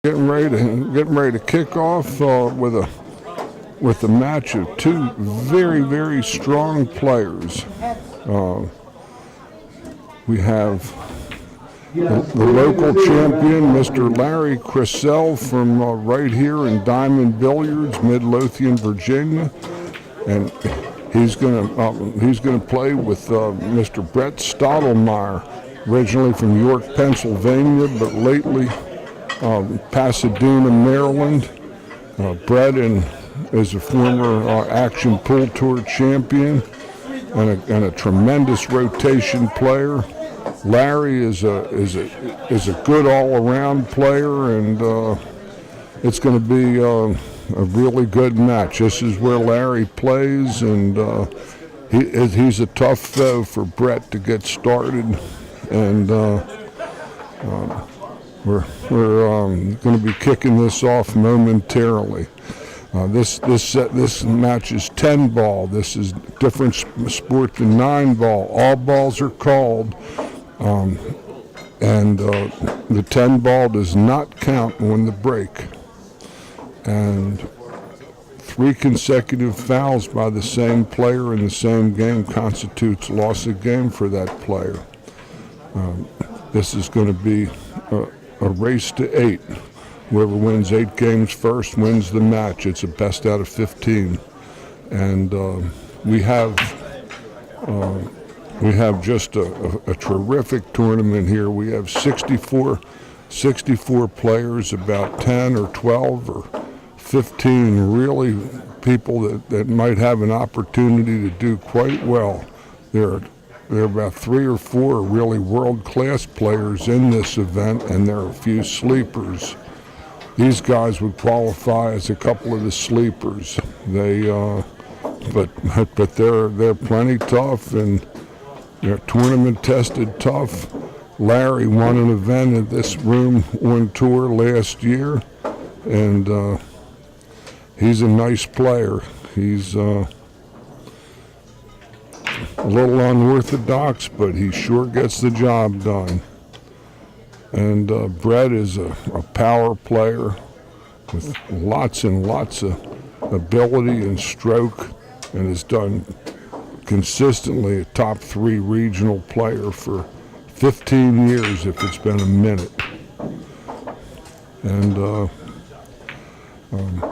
Getting ready to kick off with a match of two very, very strong players. We have the local champion, Mr. Larry Kressel from right here in Diamond Billiards, Midlothian, Virginia, and he's going to play with Mr. Brett Stottlemyer, originally from York, Pennsylvania, but lately Pasadena, Maryland. Brett is a former Action Pool Tour champion and a tremendous rotation player. Larry is a good all-around player, and it's going to be a really good match. This is where Larry plays, and he's a tough foe for Brett to get started, and we're going to be kicking this off momentarily. This match is 10 ball. This is different sport than 9 ball. All balls are called, and the 10 ball does not count on the break. And 3 consecutive fouls by the same player in the same game constitutes loss of game for that player. This is going to be a race to 8. Whoever wins 8 games first wins the match. It's a best out of 15, and we have just a terrific tournament here. We have 64 players, about 10 or 12 or 15 really people that might have an opportunity to do quite well. There are about 3 or 4 really world-class players in this event, and there are a few sleepers. These guys would qualify as a couple of the sleepers. But they're plenty tough, and they're tournament tested tough. Larry won an event at this room on tour last year, and he's a nice player. He's a little unorthodox, but he sure gets the job done. And Brett is a power player with lots and lots of ability and stroke, and has done consistently a top 3 regional player for 15 years if it's been a minute. And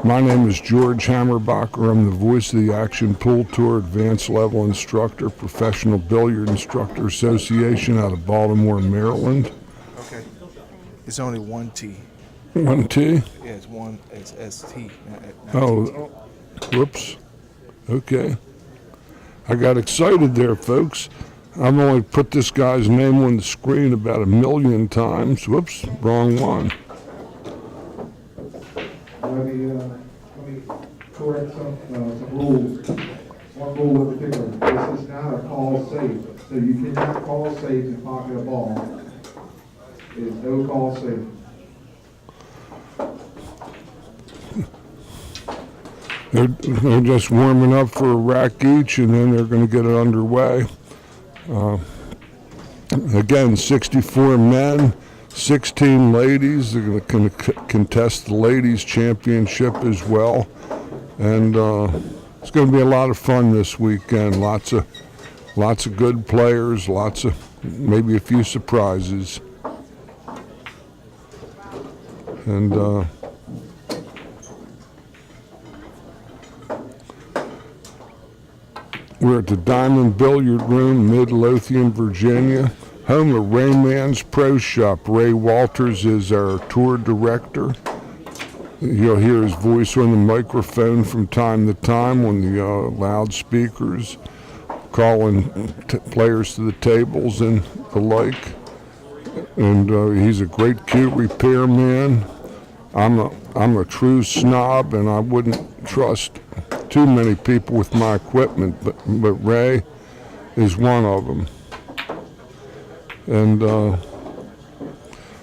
my name is George Hammerbacher. I'm the voice of the Action Pool Tour Advanced Level Instructor, Professional Billiard Instructor Association out of Baltimore, Maryland. Okay. It's only 1 T. 1 T? Yeah, it's ST. Oh, whoops. Okay. I got excited there, folks. I've only put this guy's name on the screen about 1 million times. Whoops, wrong one. Let me correct some rules. One rule in particular: this is not a call safe, so you cannot call safe and pocket a ball. It is no call safe. They're just warming up for a rack each, and then they're going to get it underway. Again, 64 men, 16 ladies. They're going to contest the ladies' championship as well, and it's going to be a lot of fun this weekend. Lots of good players, maybe a few surprises, and. We're at the Diamond Billiard Room, Midlothian, Virginia, home of Rayman's Pro Shop. Ray Walters is our tour director. You'll hear his voice on the microphone from time to time on the loudspeakers, calling players to the tables and the like. And he's a great cute repairman. I'm a true snob, and I wouldn't trust too many people with my equipment, but Ray is one of them. And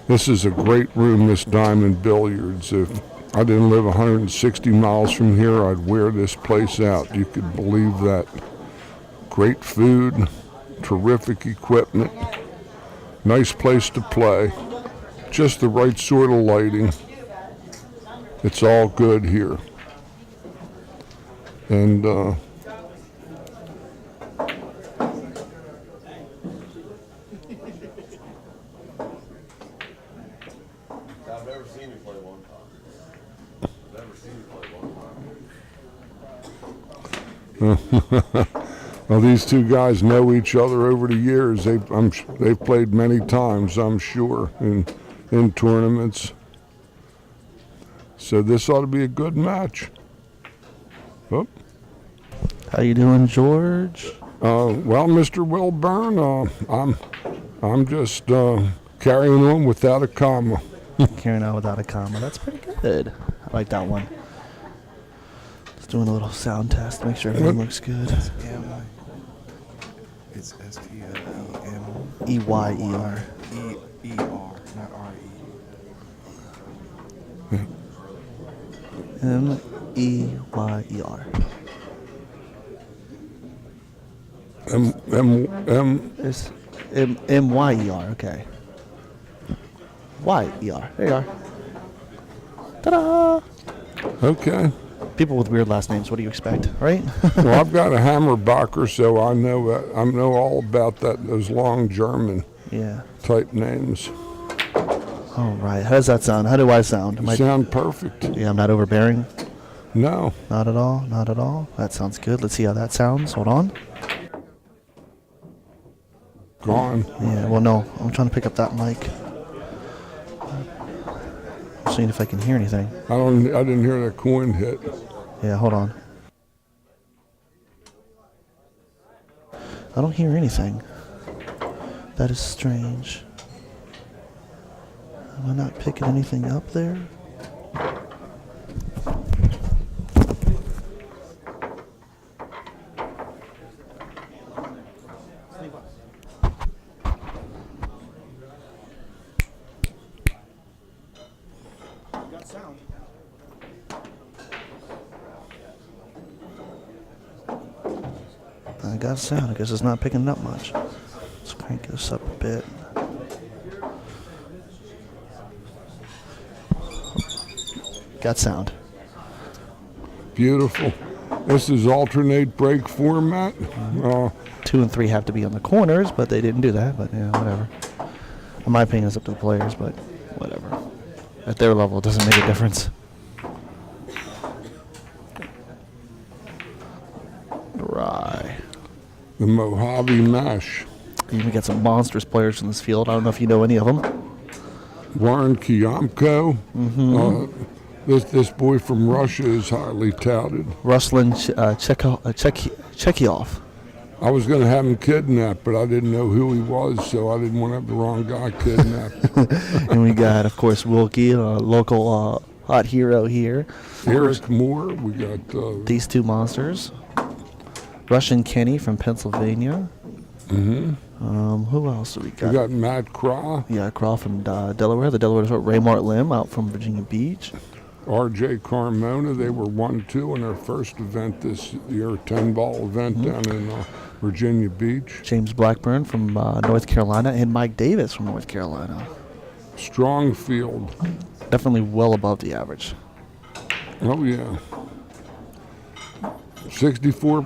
this is a great room, this Diamond Billiards. If I didn't live 160 miles from here, I'd wear this place out. You could believe that. Great food, terrific equipment, nice place to play, just the right sort of lighting. it's all good here. And I've never seen you play one time. Never seen you play one time. well, these two guys know each other over the years. They've played many times, I'm sure, in tournaments. So this ought to be a good match. Oh. How you doing, George? Well, Mr. Wilburn, I'm just carrying on without a comma. Carrying on without a comma. That's pretty good. I like that one. Just doing a little sound test to make sure everything looks good. M. It's S-T-L-E-M. E-Y-E-R. E-R, not R-E. M-E-Y-E-R. It's M-Y-E-R, okay. Y-E-R. There you are. Ta-da! Okay. People with weird last names, what do you expect, right? Well, I've got a Hammerbacher, so I know all about those long German Yeah. type names. All right. How does that sound? How do I sound? Am I, Sound perfect. yeah, I'm not overbearing. No. Not at all. Not at all. That sounds good. Let's see how that sounds. Hold on. Gone. Yeah. Well, no. I'm trying to pick up that mic. I'm seeing if I can hear anything. I didn't hear that coin hit. Yeah. Hold on. I don't hear anything. That is strange. Am I not picking anything up there? I got sound. I guess it's not picking it up much. Let's crank this up a bit. Got sound. Beautiful. This is alternate break format. 2 and 3 have to be on the corners, but they didn't do that. But yeah, whatever. In my opinion, it's up to the players, but whatever. At their level, it doesn't make a difference. Right. The Mojave Mash. You even got some monstrous players in this field. I don't know if you know any of them. Warren Kiamko. This boy from Russia is highly touted. Ruslan Chekhov. I was going to have him kidnapped, but I didn't know who he was, so I didn't want to have the wrong guy kidnapped. And we got, of course, Wilkie, a local hot hero here. Eric Moore. We got These two monsters. Russian Kenny from Pennsylvania. Who else do we got? we got Matt Craw, Yeah, Craw from Delaware. The Delaware Raymart Lim out from Virginia Beach. R.J. Carmona. They were 1-2 in their first event this year, 10-ball event down in Virginia Beach. James Blackburn from North Carolina, and Mike Davis from North Carolina. Strong field. Definitely well above the average. Oh, yeah. 64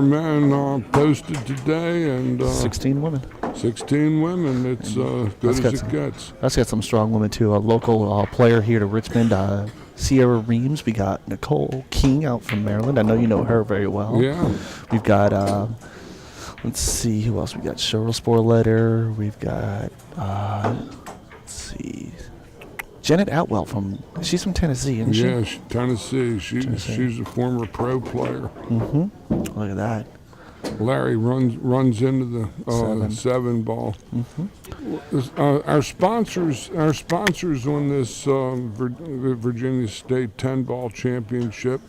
men posted today, and 16 women. 16 women. It's good as it gets. That's got some strong women, too. A local player here to Richmond, Sierra Reams. We got Nicole King out from Maryland. I know you know her very well. Yeah. We've got, let's see, who else? We got Cheryl Sporletter. We've got, let's see, Janet Outwell she's from Tennessee, isn't she? Yeah, Tennessee. She's a former pro player. Look at that. Larry runs into the 7-ball. Our sponsors on this Virginia State 10-ball championship.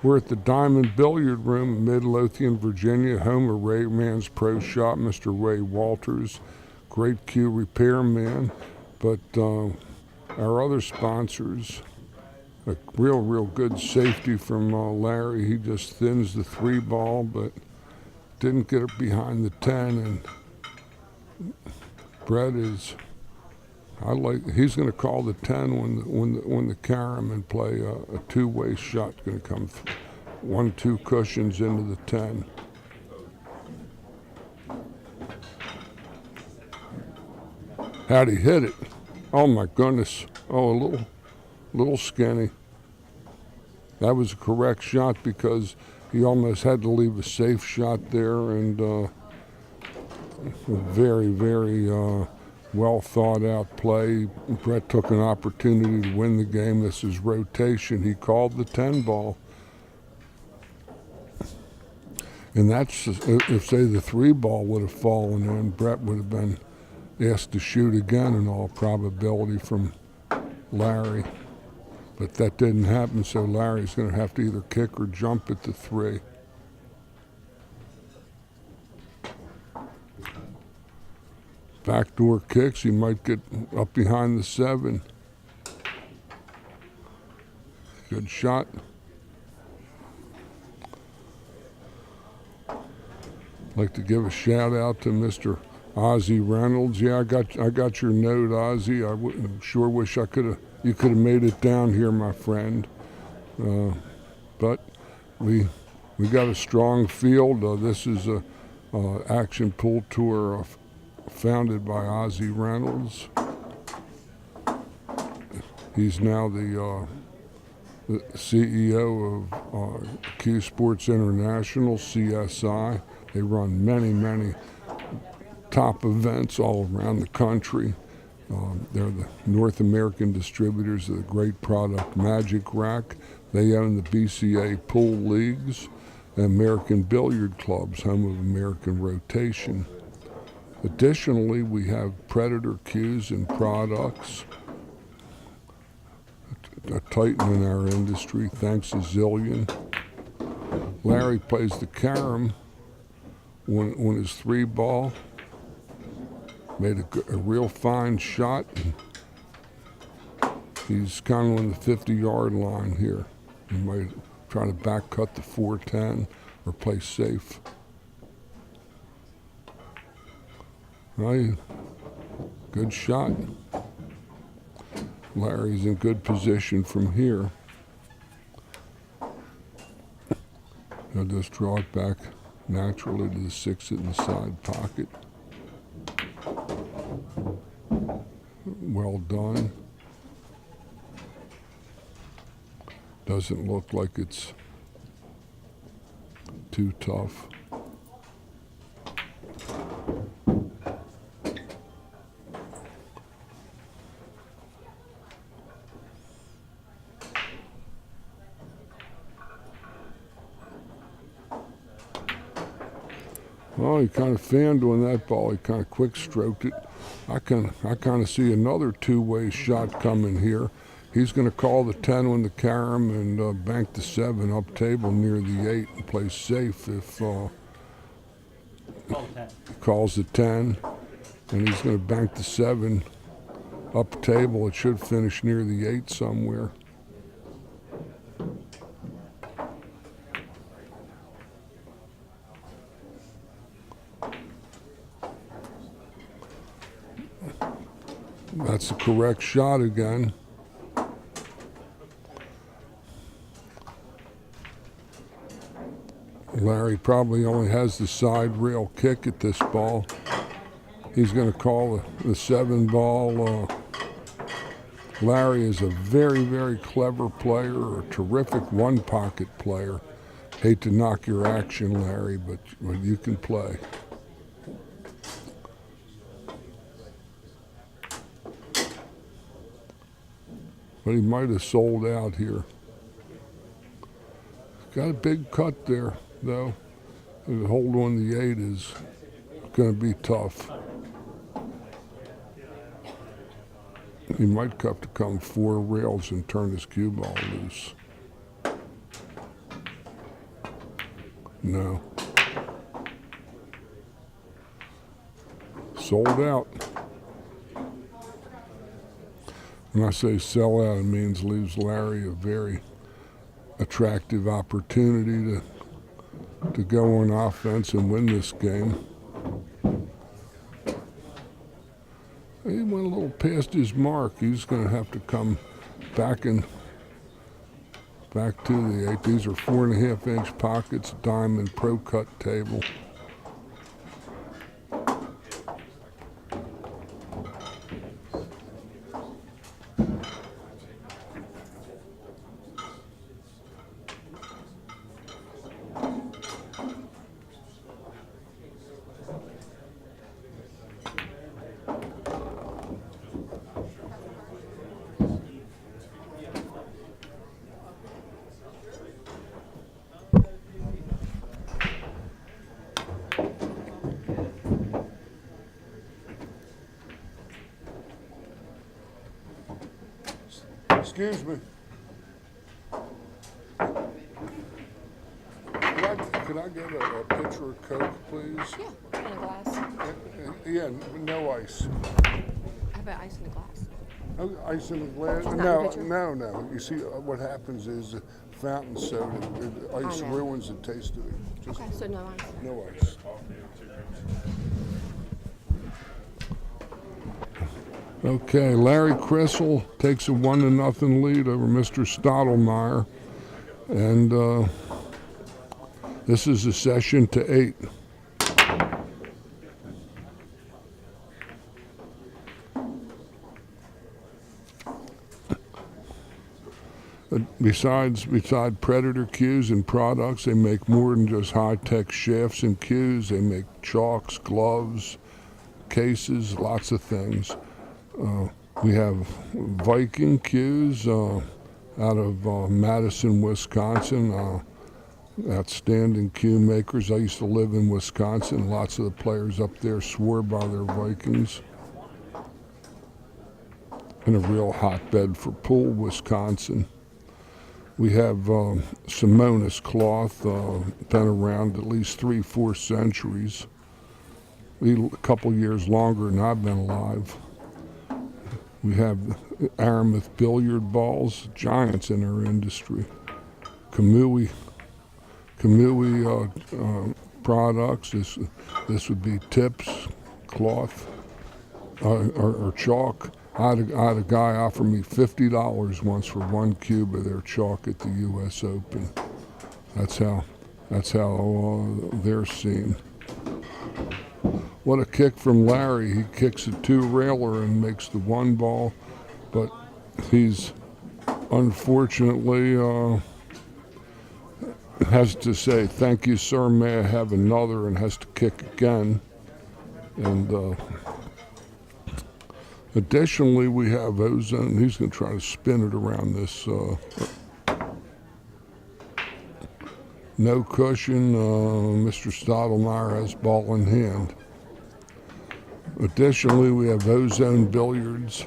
We're at the Diamond Billiard Room in Midlothian, Virginia, home of Ray Man's Pro Shop, Mr. Ray Walters, great cue repairman. But our other sponsors, a real good safety from Larry. He just thins the 3-ball, but didn't get it behind the 10. And Brett is He's going to call the 10 when the carom and play a two-way shot. Going to come 1-2 cushions into the 10. How'd he hit it? Oh my goodness! Oh, a little skinny. That was a correct shot because he almost had to leave a safe shot there, and a very, very well thought out play. Brett took an opportunity to win the game. This is rotation. He called the 10 ball. And that's, if say the 3 ball would have fallen in, Brett would have been asked to shoot again in all probability from Larry. But that didn't happen, so Larry's going to have to either kick or jump at the 3. Backdoor kicks, he might get up behind the 7. Good shot. Like to give a shout out to Mr. Ozzy Reynolds. Yeah, I got your note, Ozzy. I sure wish you could have made it down here, my friend. But we got a strong field. This is a action pool tour founded by Ozzy Reynolds. He's now the CEO of Q Sports International, CSI. They run many top events all around the country. They're the North American distributors of the great product Magic Rack. They own the BCA pool leagues, American Billiard Clubs, home of American Rotation. Additionally, we have Predator cues and products, a titan in our industry, thanks a zillion. Larry plays the carom when his 3 ball. Made a real fine shot. He's kind of on the 50-yard line here. He might try to back cut the 410 or play safe. Good shot. Larry's in good position from here. He'll just draw it back naturally to the 6 in the side pocket. Well done. Doesn't look like it's too tough. Well, he kind of fanned on that ball. He kind of quick stroked it. I kind of see another two-way shot coming here. He's going to call the 10 on the carom and bank the 7 up table near the 8 and play safe if he calls the 10. And he's going to bank the 7 up table. It should finish near the 8 somewhere. That's the correct shot again. Larry probably only has the side rail kick at this ball. He's going to call the 7 ball. Larry is a very, very clever player, a terrific one-pocket player. Hate to knock your action, Larry, but you can play. But he might have sold out here. Got a big cut there, though. The hold on the 8 is going to be tough. He might have to come 4 rails and turn his cue ball loose. No. Sold out. When I say sell out, it means leaves Larry a very attractive opportunity to go on offense and win this game. He went a little past his mark. He's going to have to come back to the 8. These are 4.5-inch pockets, diamond pro cut table. Excuse me. Could I get a pitcher of Coke, please? Yeah, in a glass. Yeah, no ice. How about ice in a glass? Oh, ice in a glass? Not in a No, pitcher? no. You see, what happens is fountain soda, the ice know. ruins the taste of it. Just Okay, so no ice. no ice. Okay, Larry Kressel takes a 1-0 lead over Mr. Stottlemyer. And this is a session to 8. Besides Predator cues and products, they make more than just high-tech shafts and cues. They make chalks, gloves, cases, lots of things. We have Viking cues out of Madison, Wisconsin. Outstanding cue makers. I used to live in Wisconsin. Lots of the players up there swore by their Vikings. And a real hotbed for pool, Wisconsin. We have Simonis cloth, been around at least 3-4 centuries. A couple years longer than I've been alive. We have Aramith billiard balls, giants in our industry. Kamui products. This would be tips, cloth, or chalk. I had a guy offer me $50 once for 1 cube of their chalk at the U.S. Open. That's how they're seen. What a kick from Larry. He kicks a 2-railer and makes the 1 ball, but he's unfortunately has to say, "Thank you, sir, may I have another," and has to kick again. And additionally, we have Ozone. He's going to try to spin it around this no cushion. Mr. Stottlemyer has ball in hand. Additionally, we have Ozone Billiards.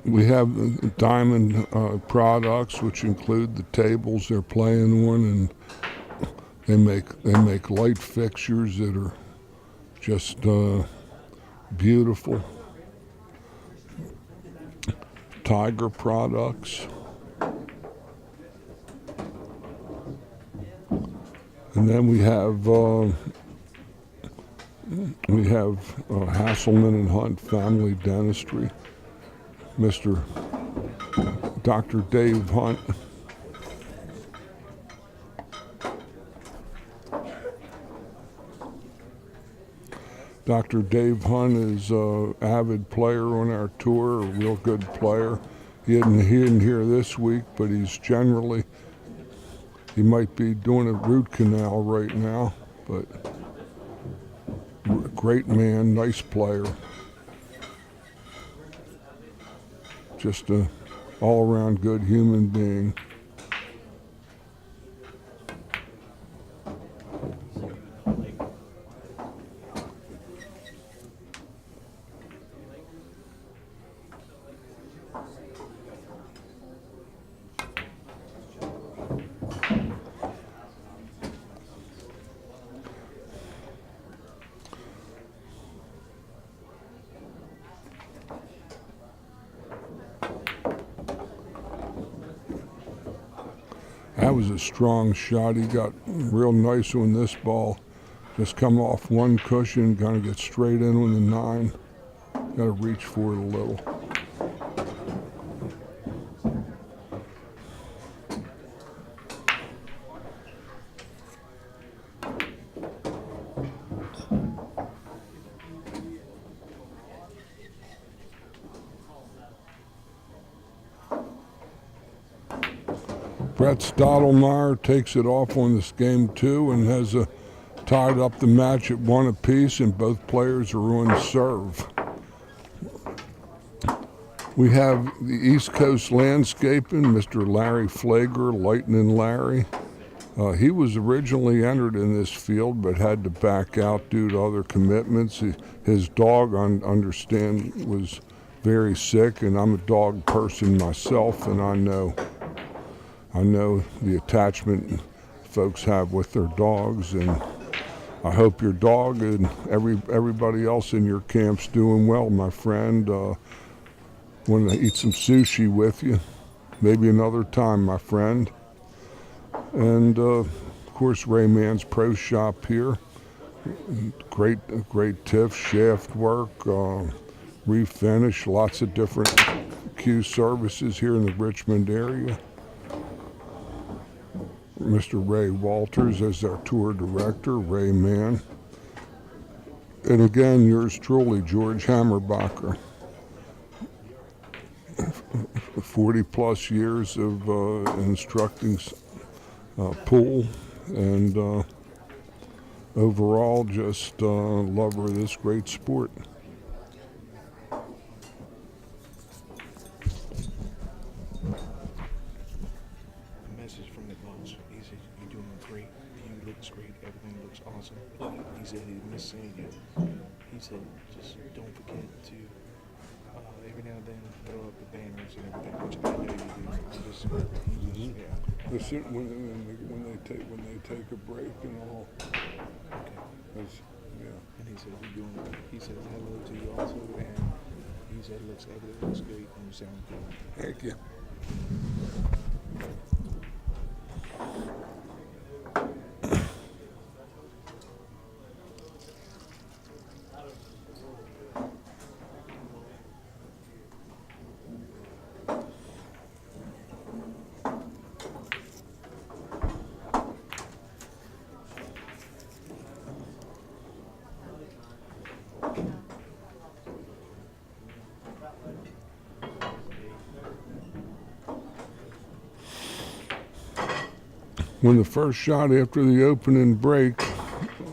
We have diamond products, which include the tables they're playing on, and they make light fixtures that are just beautiful. Tiger products. And then we have Haselman and Hunt Family Dentistry. Dr. Dave Hunt. Dr. Dave Hunt is an avid player on our tour, a real good player. He didn't hear this week, but he might be doing a root canal right now, but great man, nice player. Just a all-around good human being. That was a strong shot. He got real nice on this ball. Just come off 1 cushion, gonna get straight in on the 9. Got to reach for it a little. Brett Stottlemyer takes it off on this game 2 and has tied up the match at 1 apiece, and both players are on serve. We have the East Coast Landscaping, Mr. Larry Flager, Lightning Larry. He was originally entered in this field but had to back out due to other commitments. His dog, I understand, was very sick, and I'm a dog person myself, and I know the attachment folks have with their dogs, and I hope your dog and everybody else in your camp's doing well, my friend. Want to eat some sushi with you, maybe another time, my friend. And of course, Rayman's Pro Shop here. Great tiff, shaft work, refinish, lots of different Q services here in the Richmond area. Mr. Ray Walters as our tour director, Rayman. And again, yours truly, George Hammerbacher. 40 plus years of instructing pool, and overall just lover of this great sport. Message from the boss. He said, "You're doing great. You look great. Everything looks awesome." He said he missed seeing you. He said, "Just don't forget to every now and then throw up the banners and everything," which I know you do. When they take a break and all. Okay. Yeah. And he said, he said hello to you also, and he said everything looks great and you sound good. Thank you. When the first shot after the opening break,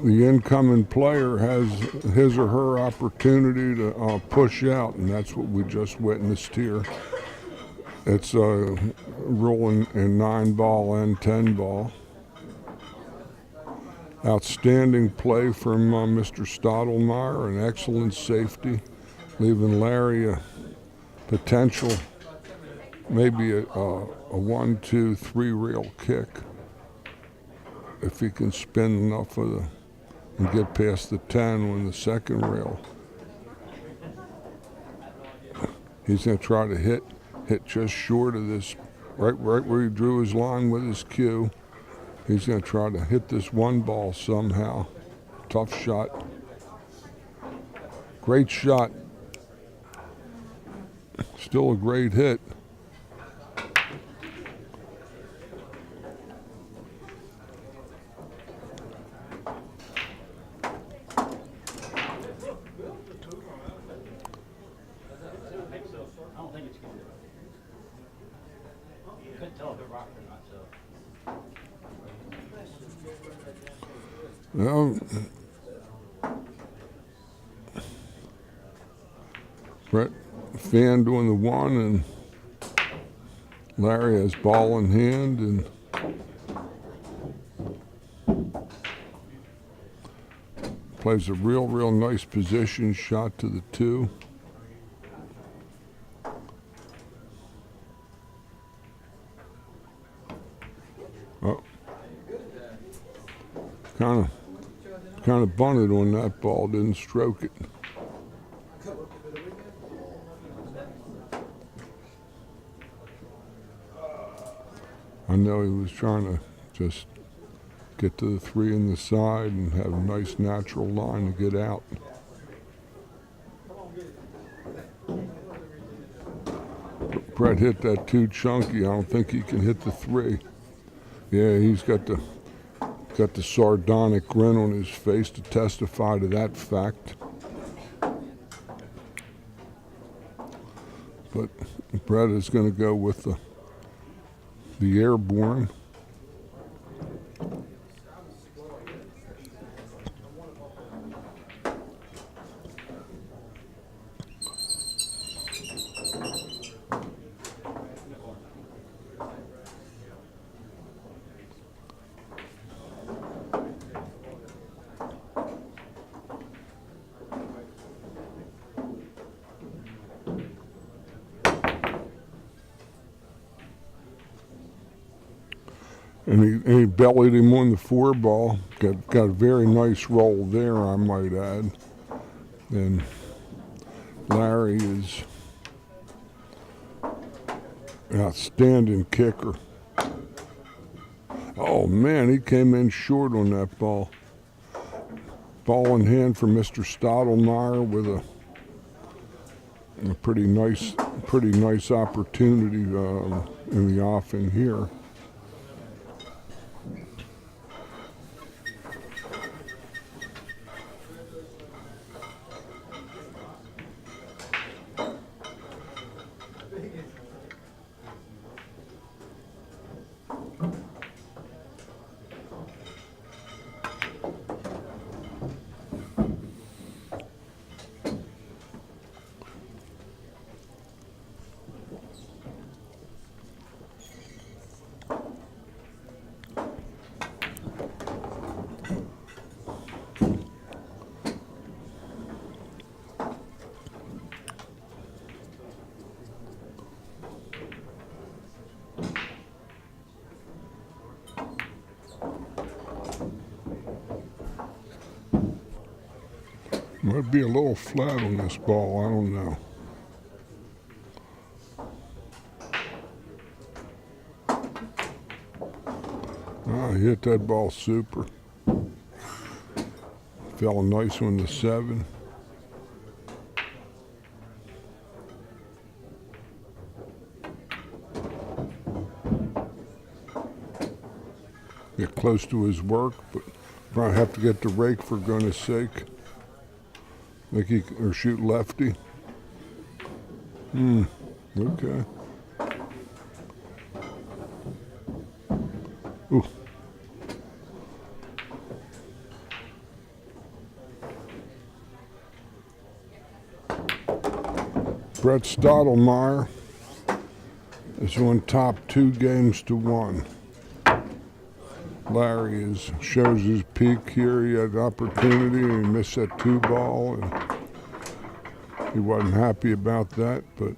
the incoming player has his or her opportunity to push out, and that's what we just witnessed here. It's rolling in 9-ball and 10-ball. Outstanding play from Mr. Stottlemyer, an excellent safety, leaving Larry a potential, maybe a 1, 2, 3 reel kick. If he can spin enough of and get past the 10 on the second rail. He's going to try to hit just short of this, right where he drew his line with his cue. He's going to try to hit this 1 ball somehow. Tough shot. Great shot. Still a great hit. Well, Brett Fan doing the 1, and Larry has ball in hand, and plays a real nice position shot to the 2. Oh, kind of bunted on that ball, didn't stroke it. I know he was trying to just get to the 3 in the side and have a nice natural line to get out. Brett hit that too chunky. I don't think he can hit the 3. Yeah, he's got the sardonic grin on his face to testify to that fact. But Brett is going to go with the airborne. And he bellied him on the 4 ball. Got a very nice roll there, I might add. And Larry is an outstanding kicker. Oh man, he came in short on that ball. Ball in hand for Mr. Stottlemyer with a pretty nice opportunity in the offing here. Might be a little flat on this ball, I don't know. Oh, he hit that ball super. Fell nice on the 7. Get close to his work, but probably have to get the rake for goodness sake. Think he or shoot lefty. Okay. Ooh. Brett Stottlemyer is on top 2 games to 1. Larry shows his peak here. He had opportunity and he missed that 2 ball, and he wasn't happy about that. But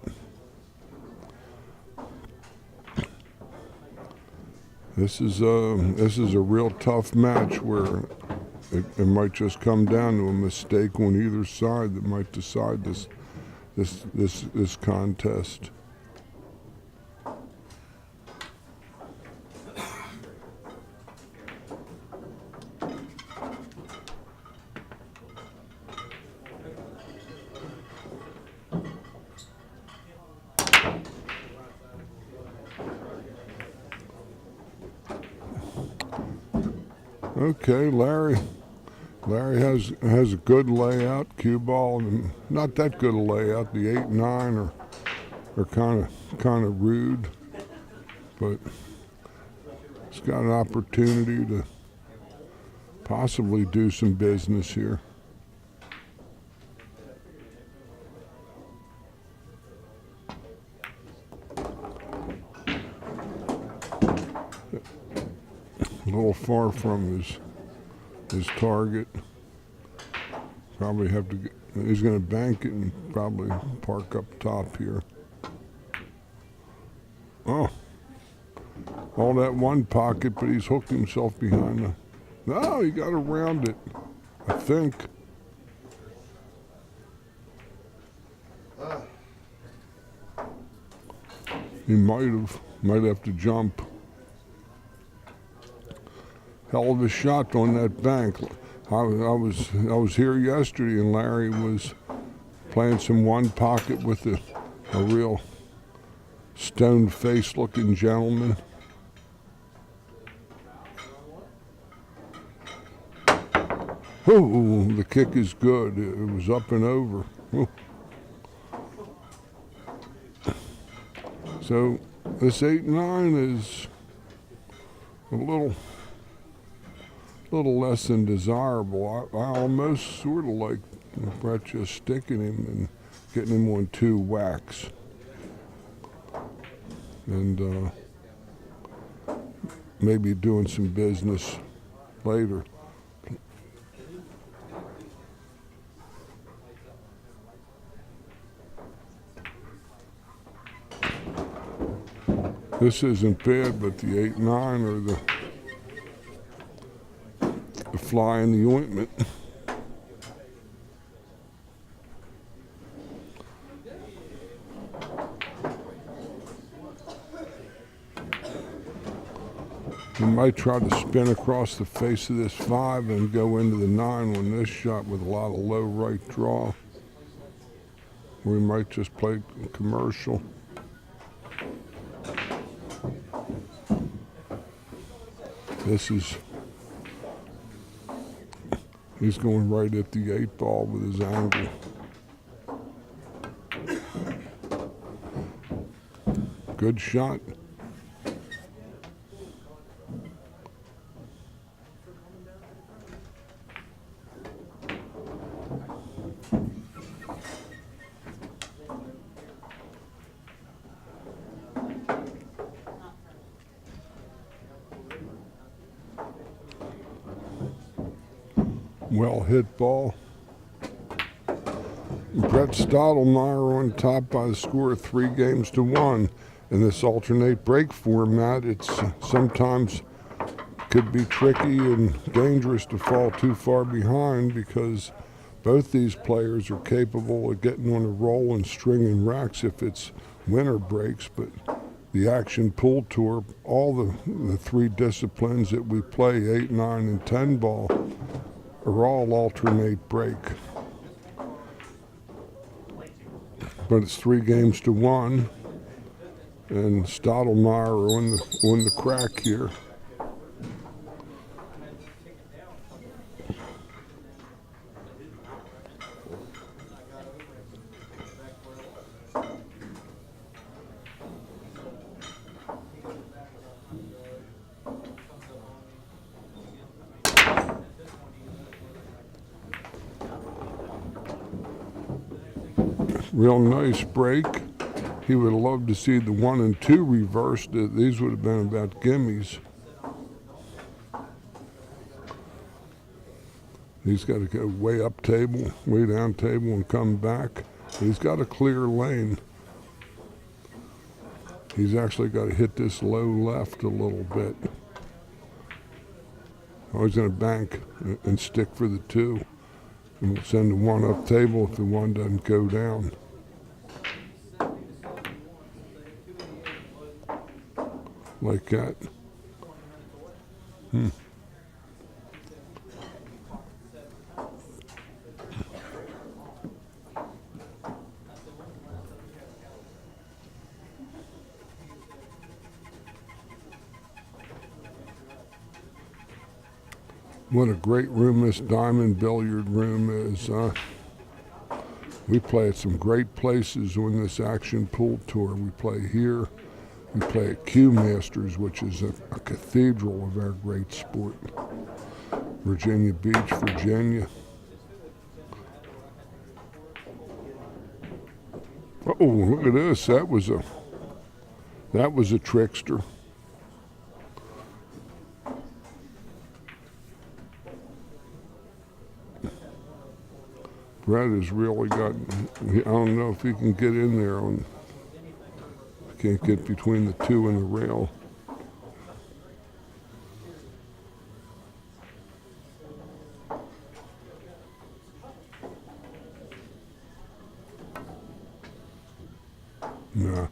this is a real tough match where it might just come down to a mistake on either side that might decide this contest. Okay, Larry has a good layout. Cue ball, and not that good a layout. The 8-9 are kind of rude, but he's got an opportunity to possibly do some business here. A little far from his target. Probably have to get, he's going to bank it and probably park up top here. Oh, all that one pocket, but he's hooked himself behind the. No, he got around it, I think. He might have to jump. Hell of a shot on that bank. I was here yesterday, and Larry was playing some one pocket with a real stone-faced looking gentleman. Oh, the kick is good. It was up and over. Ooh. So this 8-9 is a little less than desirable. I almost sort of like Brett just sticking him and getting him on 2 whacks. And maybe doing some business later. This isn't bad, but the 8-9 or the fly in the ointment. You might try to spin across the face of this 5 and go into the 9 on this shot with a lot of low right draw. We might just play commercial. He's going right at the 8 ball with his angle. Good shot. Well hit ball. Brett Stottlemyer on top by the score of 3-1. In this alternate break format, it's sometimes could be tricky and dangerous to fall too far behind because both these players are capable of getting on a roll and stringing racks if it's winter breaks. But the Action Pool Tour, all the 3 disciplines that we play, 8, 9, and 10 ball, are all alternate break. But it's 3-1, and Stottlemyer on the crack here. Real nice break. He would have loved to see the 1 and 2 reversed. These would have been about gimmies. He's got to go way up table, way down table, and come back. But he's got a clear lane. He's actually got to hit this low left a little bit. Oh, he's going to bank and stick for the 2. And we'll send the 1 up table if the 1 doesn't go down. Like that. What a great room this diamond billiard room is. We play at some great places on this Action Pool Tour. We play here. We play at Q Masters, which is a cathedral of our great sport. Virginia Beach, Virginia. Oh, look at this. That was a trickster. Brett has really got, I don't know if he can get in there on, can't get between the 2 and the rail. Nah.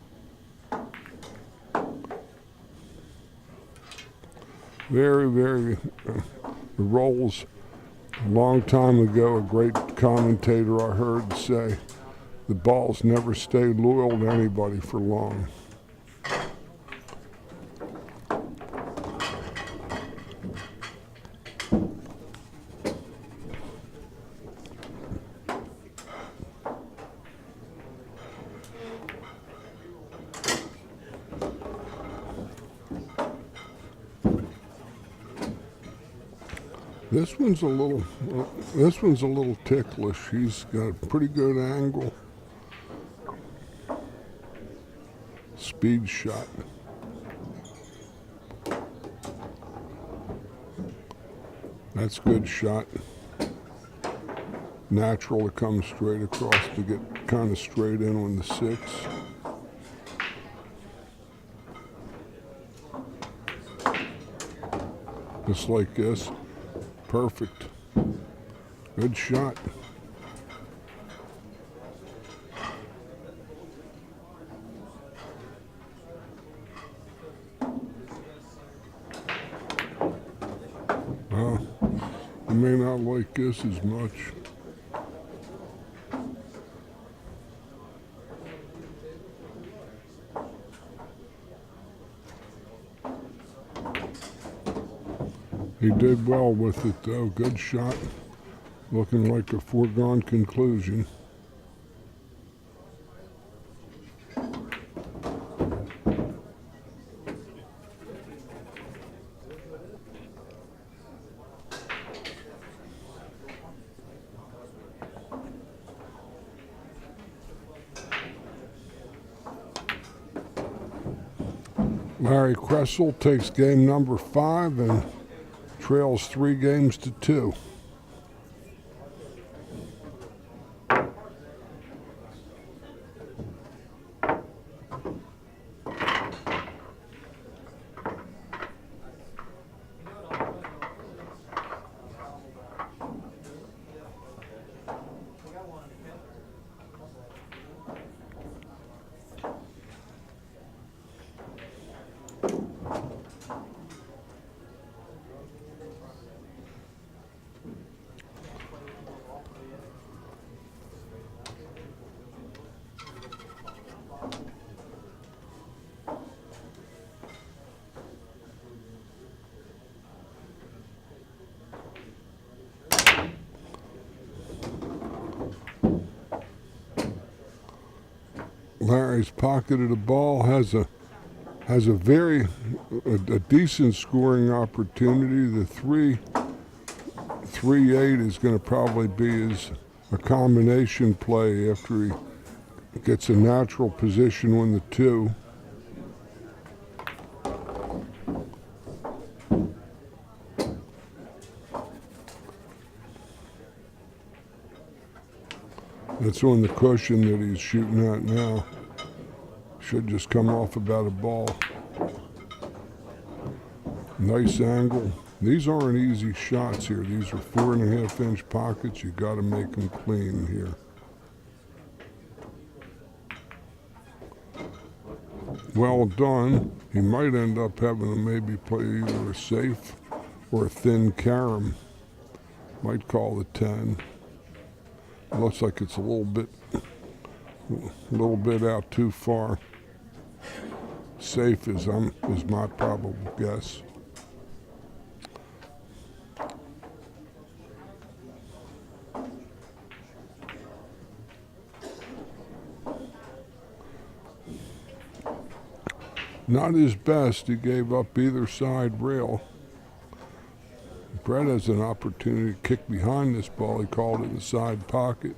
Very, the rolls. A long time ago, a great commentator I heard say, the balls never stay loyal to anybody for long. This one's a little ticklish. He's got a pretty good angle. Speed shot. That's a good shot. Natural to come straight across to get kind of straight in on the 6. Just like this. Perfect. Good shot. Well, I may not like this as much. He did well with it though, good shot. Looking like a foregone conclusion. Larry Kressel takes game number 5 and trails 3 games to 2. Larry's pocketed a ball, has a decent scoring opportunity. The 3-8 is going to probably be a combination play after he gets a natural position on the 2. That's on the cushion that he's shooting at now. Should just come off about a ball. Nice angle. These aren't easy shots here. These are 4.5-inch pockets. You got to make them clean here. Well done. He might end up having to maybe play either a safe or a thin carom. Might call the 10. Looks like it's a little bit out too far. Safe is my probable guess. Not his best. He gave up either side rail. Brett has an opportunity to kick behind this ball. He called it a side pocket.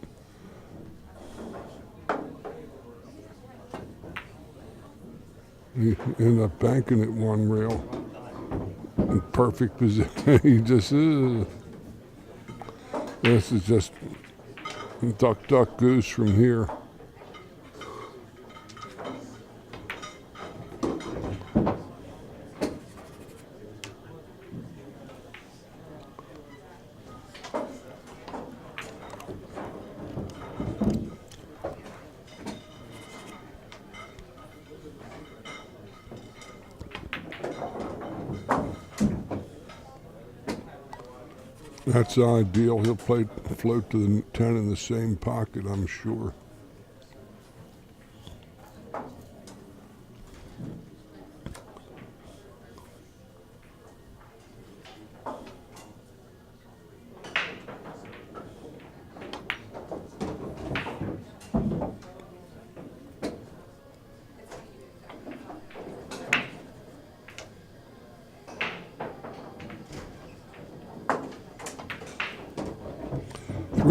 He ended up banking it one rail. In perfect position. He just this is just duck, duck, goose from here. That's ideal. He'll float to the 10 in the same pocket, I'm sure.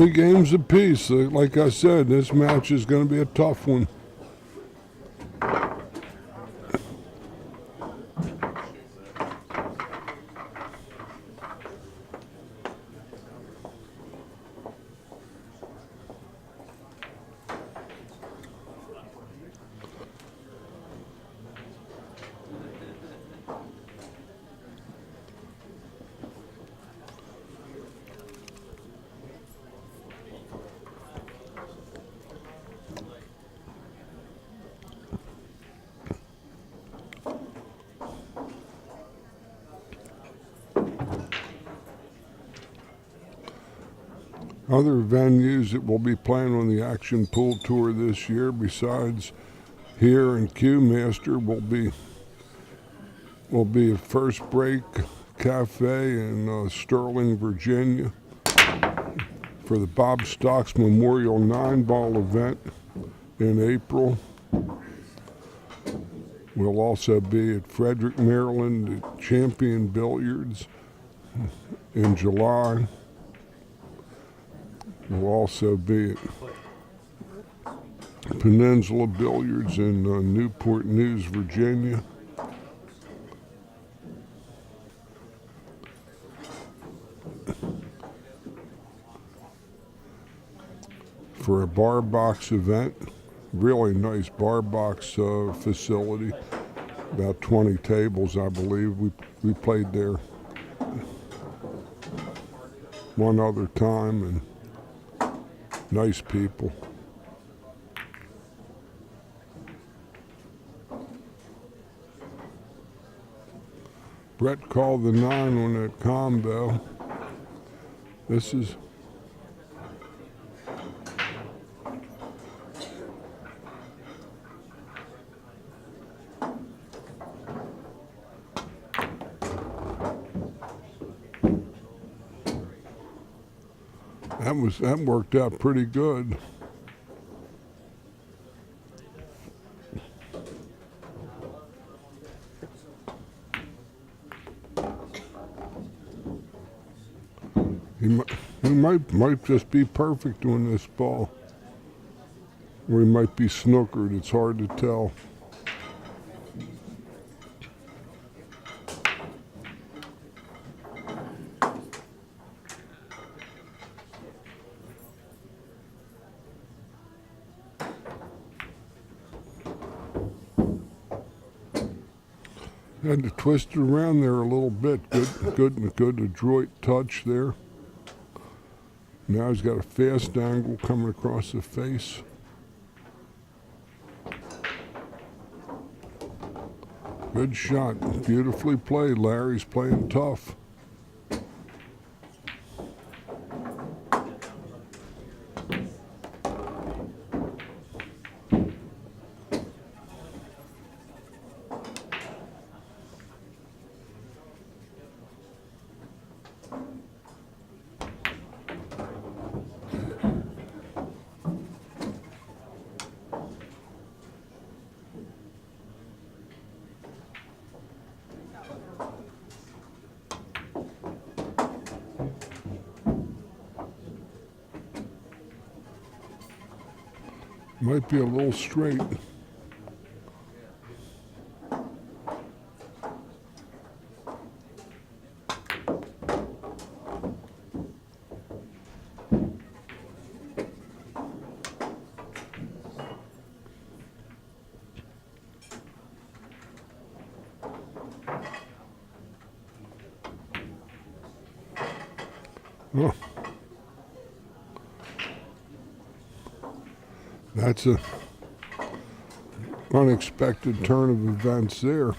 3 games apiece. Like I said, this match is going to be a tough one. Other venues that will be playing on the Action Pool Tour this year, besides here in Q-Master, will be a First Break Cafe in Sterling, Virginia, for the Bob Stocks Memorial 9-ball event in April. We'll also be at Frederick, Maryland at Champion Billiards in July. We'll also be at Peninsula Billiards in Newport News, Virginia. For a bar box event, really nice bar box facility, about 20 tables, I believe. We played there one other time, and nice people. Brett called the 9 on that combo. This is that worked out pretty good. He might just be perfect on this ball, or he might be snookered. It's hard to tell. Had to twist it around there a little bit. Good adroit touch there. Now he's got a fast angle coming across the face. Good shot. Beautifully played. Larry's playing tough. Might be a little straight. Oh. That's a unexpected turn of events there.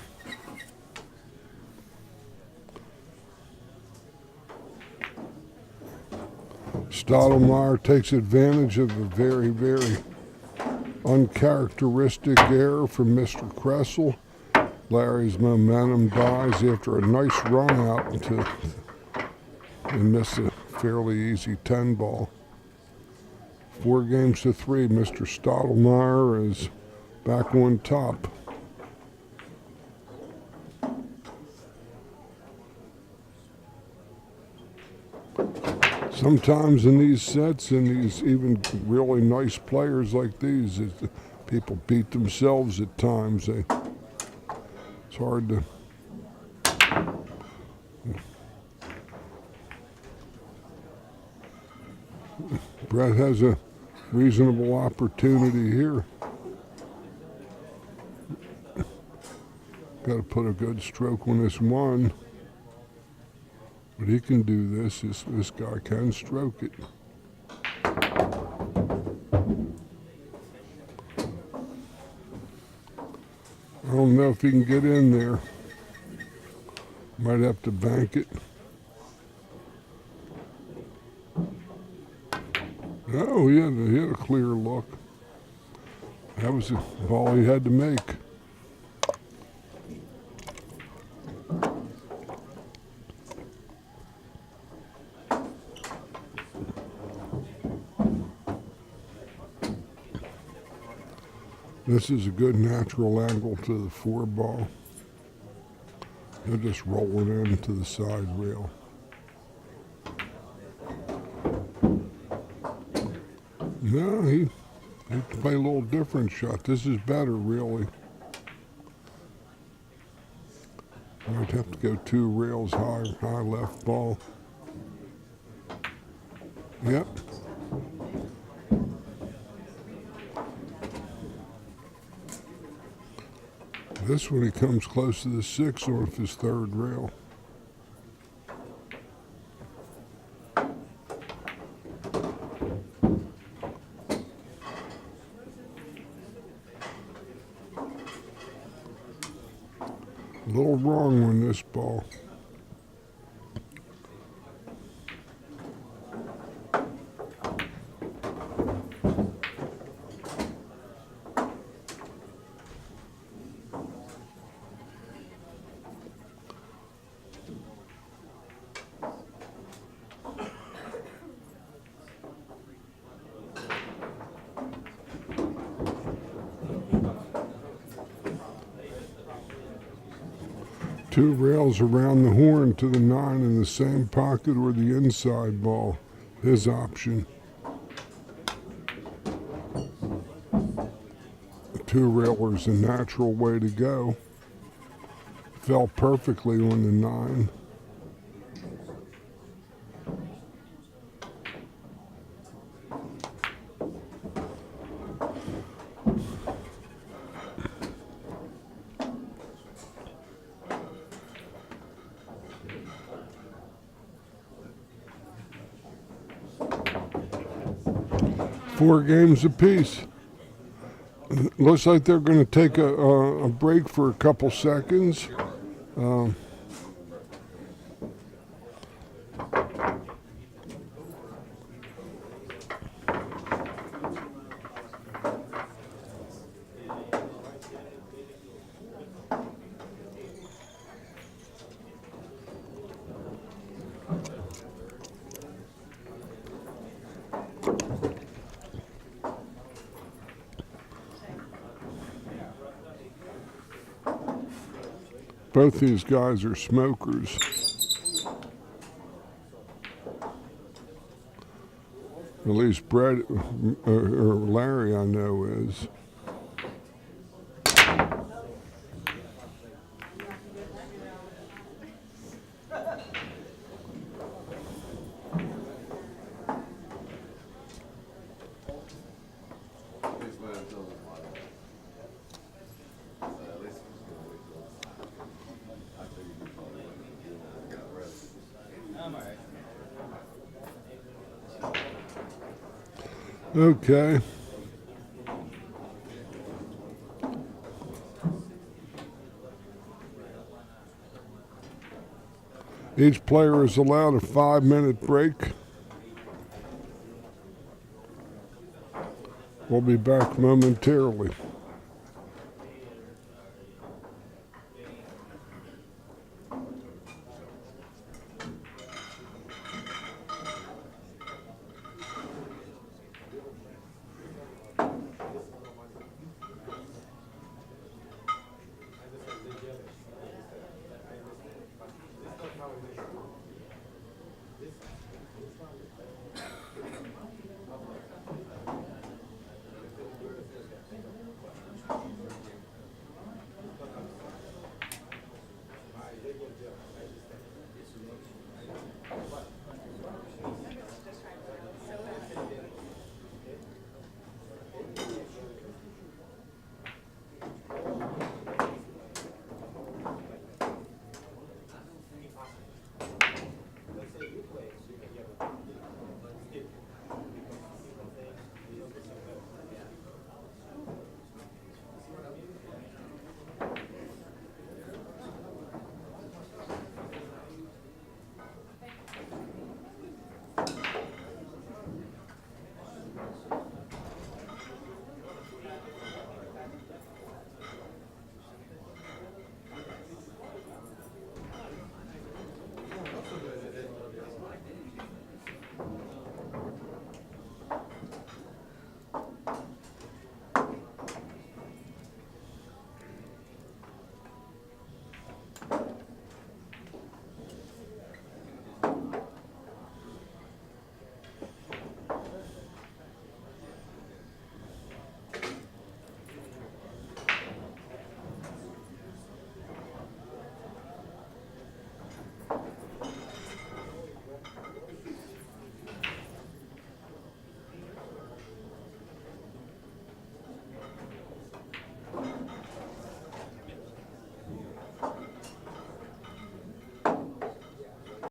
Stottlemyer takes advantage of a very, very uncharacteristic error from Mr. Kressel. Larry's momentum dies after a nice run out and miss a fairly easy 10 ball. 4 games to 3. Mr. Stottlemyer is back on top. Sometimes in these sets and these even really nice players like these, people beat themselves at times. It's hard to. Brett has a reasonable opportunity here. Got to put a good stroke on this one. But he can do this. This guy can stroke it. I don't know if he can get in there. Might have to bank it. Oh, he had a clear look. That was the ball he had to make. This is a good natural angle to the 4 ball. He'll just roll it into the side rail. No, he played a little different shot. This is better, really. Might have to go 2 rails high left ball. Yep. This one he comes close to the 6 off his 3rd rail. A little wrong on this ball. Two rails around the horn to the 9 in the same pocket or the inside ball. His option. 2 railers a natural way to go. Fell perfectly on the 9. Four games apiece. Looks like they're going to take a break for a couple seconds. Both these guys are smokers. At least Brett or Larry I know is. Okay. Each player is allowed a 5-minute break. We'll be back momentarily.